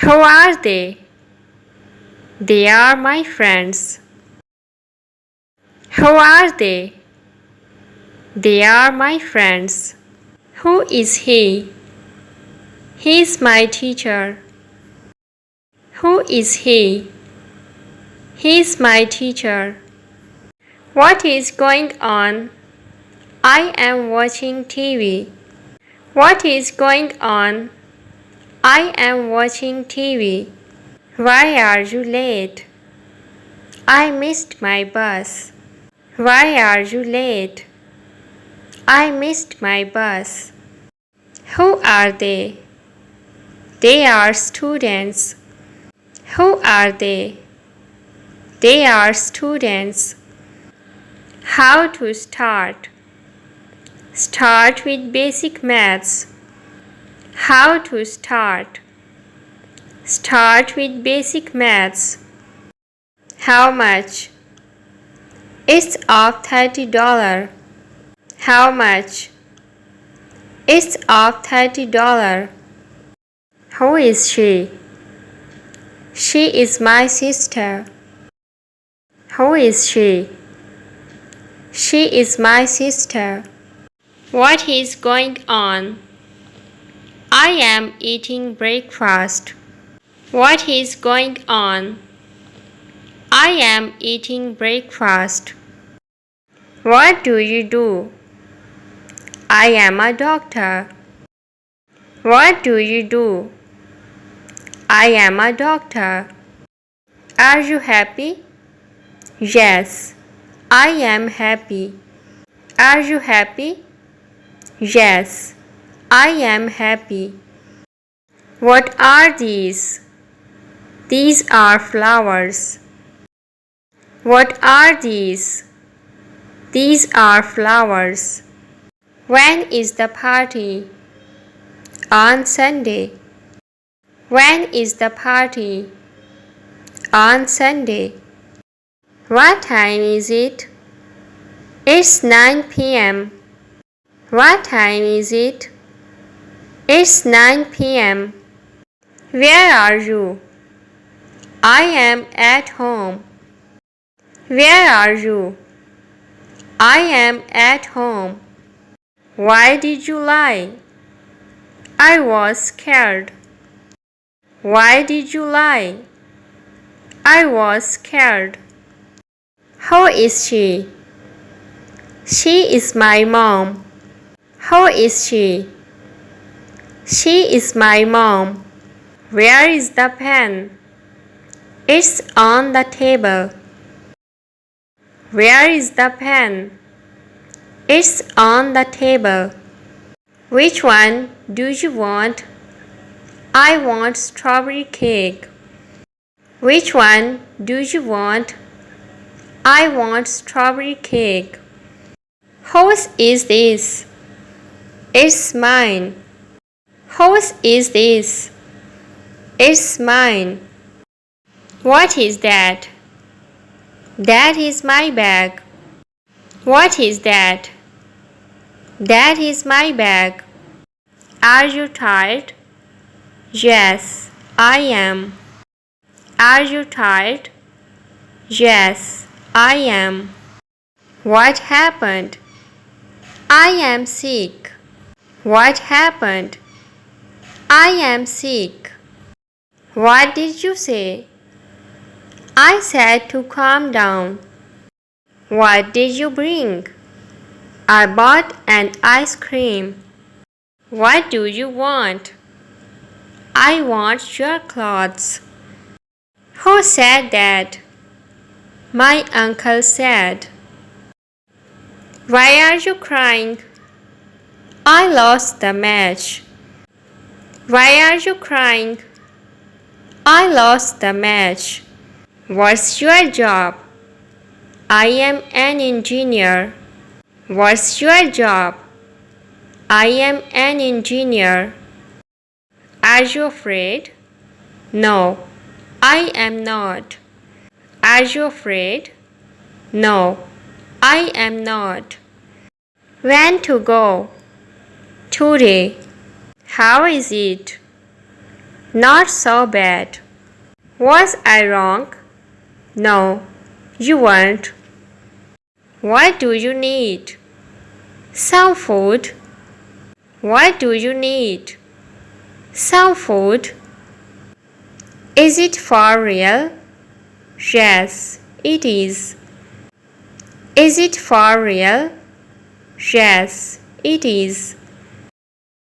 Who are they? They are my friends. Who are they? They are my friends. Who is he? He is my teacher. Who is he? He is my teacher. What is going on? I am watching TV. What is going on? I am watching TV. Why are you late? I missed my bus. Why are you late? I missed my bus. Who are they? They are students. Who are they? They are students. How to start? Start with basic maths. How to start? Start with basic maths. How much? It's of $30. How much? It's of $30. Who is she? She is my sister. Who is she? She is my sister. What is going on? I am eating breakfast. What is going on? I am eating breakfast. What do you do? I am a doctor. What do you do? I am a doctor. Are you happy? Yes, I am happy. Are you happy? Yes, I am happy. What are these? These are flowers. What are these? These are flowers. When is the party? On Sunday. When is the party? On Sunday. What time is it? It's 9 p.m. What time is it? It's 9 p.m. Where are you? I am at home. Where are you? I am at home. Why did you lie? I was scared. Why did you lie? I was scared. Who is she? She is my mom. Who is she? She is my mom. Where is the pen? It's on the table. Where is the pen? It's on the table. Which one do you want? I want strawberry cake. Which one do you want? I want strawberry cake. Whose is this? It's mine. Whose is this? It's mine. What is that? That is my bag. What is that? That is my bag. Are you tired? Yes, I am. Are you tired? Yes, I am. What happened? I am sick. What happened? I am sick. What did you say? I said to calm down. What did you bring? I bought an ice cream. What do you want? I want your clothes. Who said that? My uncle said. Why are you crying? I lost the match. Why are you crying? I lost the match. What's your job? I am an engineer. What's your job? I am an engineer. Are you afraid? No, I am not. Are you afraid? No, I am not. When to go? Today. How is it? Not so bad. Was I wrong? No, you weren't. What do you need? Some food. What do you need? Some food. Is it for real? Yes, it is. Is it for real? Yes, it is.